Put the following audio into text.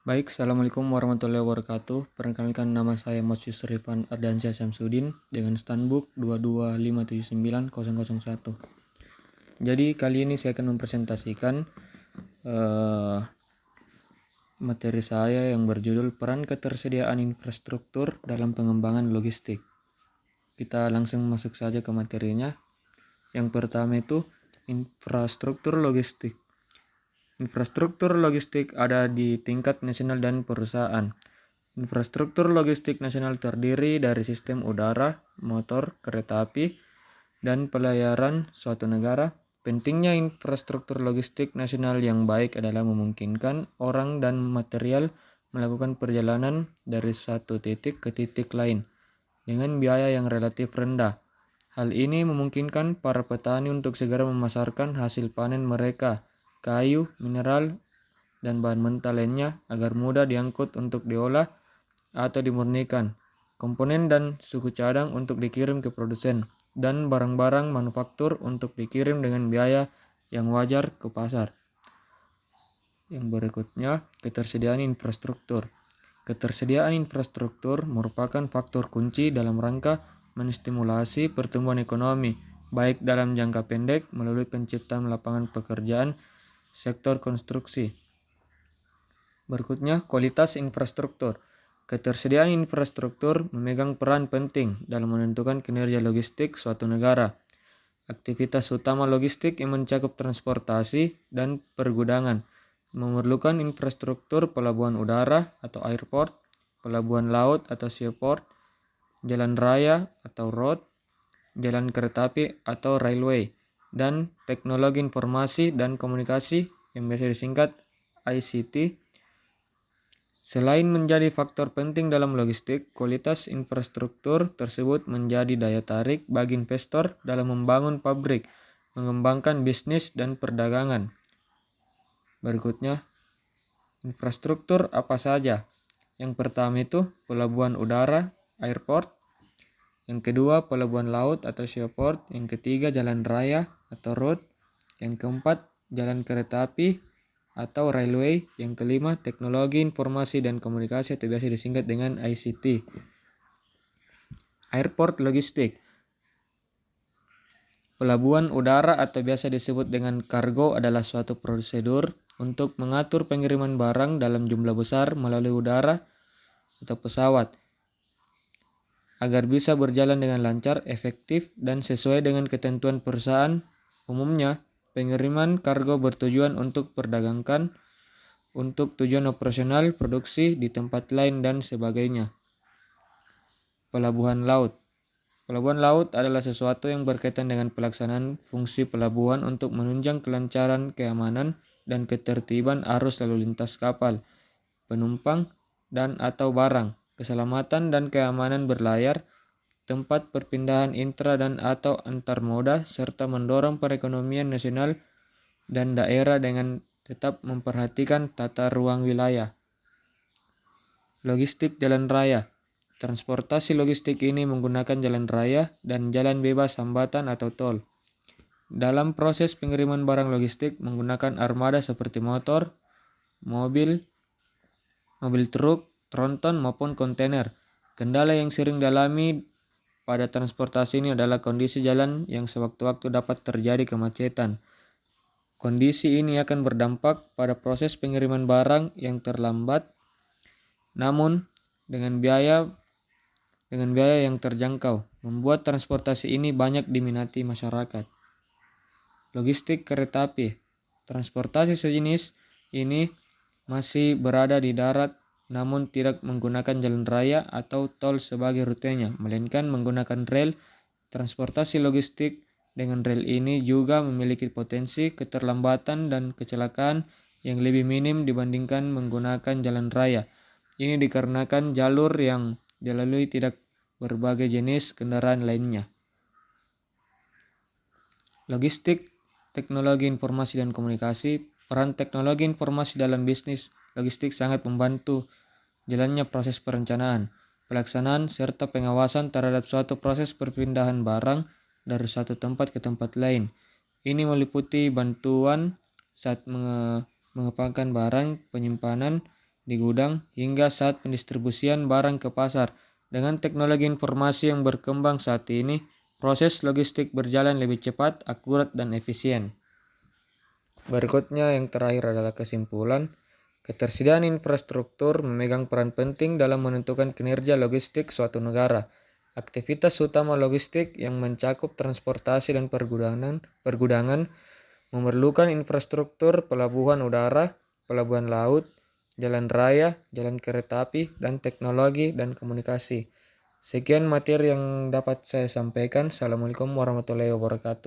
Baik, Assalamualaikum warahmatullahi wabarakatuh. Perkenalkan nama saya Mas Yusrifan Ardansyah Syamsuddin dengan Stanbook 225790001. Jadi kali ini saya akan mempresentasikan eh, materi saya yang berjudul Peran Ketersediaan Infrastruktur dalam Pengembangan Logistik. Kita langsung masuk saja ke materinya. Yang pertama itu infrastruktur logistik. Infrastruktur logistik ada di tingkat nasional dan perusahaan. Infrastruktur logistik nasional terdiri dari sistem udara, motor, kereta api, dan pelayaran suatu negara. Pentingnya infrastruktur logistik nasional yang baik adalah memungkinkan orang dan material melakukan perjalanan dari satu titik ke titik lain dengan biaya yang relatif rendah. Hal ini memungkinkan para petani untuk segera memasarkan hasil panen mereka, kayu, mineral, dan bahan mentah lainnya agar mudah diangkut untuk diolah atau dimurnikan, komponen dan suku cadang untuk dikirim ke produsen, dan barang-barang manufaktur untuk dikirim dengan biaya yang wajar ke pasar. Yang berikutnya, ketersediaan infrastruktur. Ketersediaan infrastruktur merupakan faktor kunci dalam rangka menstimulasi pertumbuhan ekonomi, baik dalam jangka pendek melalui penciptaan lapangan pekerjaan sektor konstruksi. Berikutnya, kualitas infrastruktur. Ketersediaan infrastruktur memegang peran penting dalam menentukan kinerja logistik suatu negara. Aktivitas utama logistik yang mencakup transportasi dan pergudangan memerlukan infrastruktur pelabuhan udara atau airport, pelabuhan laut atau seaport, jalan raya atau road, jalan kereta api atau railway, dan teknologi informasi dan komunikasi yang biasa disingkat ICT. Selain menjadi faktor penting dalam logistik, kualitas infrastruktur tersebut menjadi daya tarik bagi investor dalam membangun pabrik, mengembangkan bisnis dan perdagangan. Berikutnya, infrastruktur apa saja? Yang pertama itu pelabuhan udara, airport. Yang kedua, pelabuhan laut atau seaport. Yang ketiga, jalan raya atau road. Yang keempat, jalan kereta api atau railway. Yang kelima, teknologi informasi dan komunikasi atau biasa disingkat dengan ICT. Airport logistik. Pelabuhan udara atau biasa disebut dengan kargo adalah suatu prosedur untuk mengatur pengiriman barang dalam jumlah besar melalui udara atau pesawat agar bisa berjalan dengan lancar, efektif, dan sesuai dengan ketentuan perusahaan. Umumnya, pengiriman kargo bertujuan untuk perdagangkan, untuk tujuan operasional, produksi di tempat lain, dan sebagainya. Pelabuhan laut. Pelabuhan laut adalah sesuatu yang berkaitan dengan pelaksanaan fungsi pelabuhan untuk menunjang kelancaran, keamanan, dan ketertiban arus lalu lintas kapal, penumpang, dan atau barang, keselamatan dan keamanan berlayar, tempat perpindahan intra dan atau antar moda, serta mendorong perekonomian nasional dan daerah dengan tetap memperhatikan tata ruang wilayah. Logistik jalan raya. Transportasi logistik ini menggunakan jalan raya dan jalan bebas hambatan atau tol. Dalam proses pengiriman barang logistik menggunakan armada seperti motor, mobil truk, tronton maupun kontainer. Kendala yang sering dialami pada transportasi ini adalah kondisi jalan yang sewaktu-waktu dapat terjadi kemacetan. Kondisi ini akan berdampak pada proses pengiriman barang yang terlambat, namun dengan biaya yang terjangkau, membuat transportasi ini banyak diminati masyarakat. Logistik kereta api. Transportasi sejenis ini masih berada di darat namun tidak menggunakan jalan raya atau tol sebagai rutenya, melainkan menggunakan rel. Transportasi logistik dengan rel ini juga memiliki potensi keterlambatan dan kecelakaan yang lebih minim dibandingkan menggunakan jalan raya. Ini dikarenakan jalur yang dilalui tidak berbagai jenis kendaraan lainnya. Logistik, teknologi informasi dan komunikasi. Peran teknologi informasi dalam bisnis logistik sangat membantu jalannya proses perencanaan, pelaksanaan, serta pengawasan terhadap suatu proses perpindahan barang dari satu tempat ke tempat lain. Ini meliputi bantuan saat mengepakkan barang, penyimpanan, di gudang, hingga saat pendistribusian barang ke pasar. Dengan teknologi informasi yang berkembang saat ini, proses logistik berjalan lebih cepat, akurat, dan efisien. Berikutnya yang terakhir adalah kesimpulan. Ketersediaan infrastruktur memegang peran penting dalam menentukan kinerja logistik suatu negara. Aktivitas utama logistik yang mencakup transportasi dan pergudangan memerlukan infrastruktur pelabuhan udara, pelabuhan laut, jalan raya, jalan kereta api, dan teknologi dan komunikasi. Sekian materi yang dapat saya sampaikan. Assalamualaikum warahmatullahi wabarakatuh.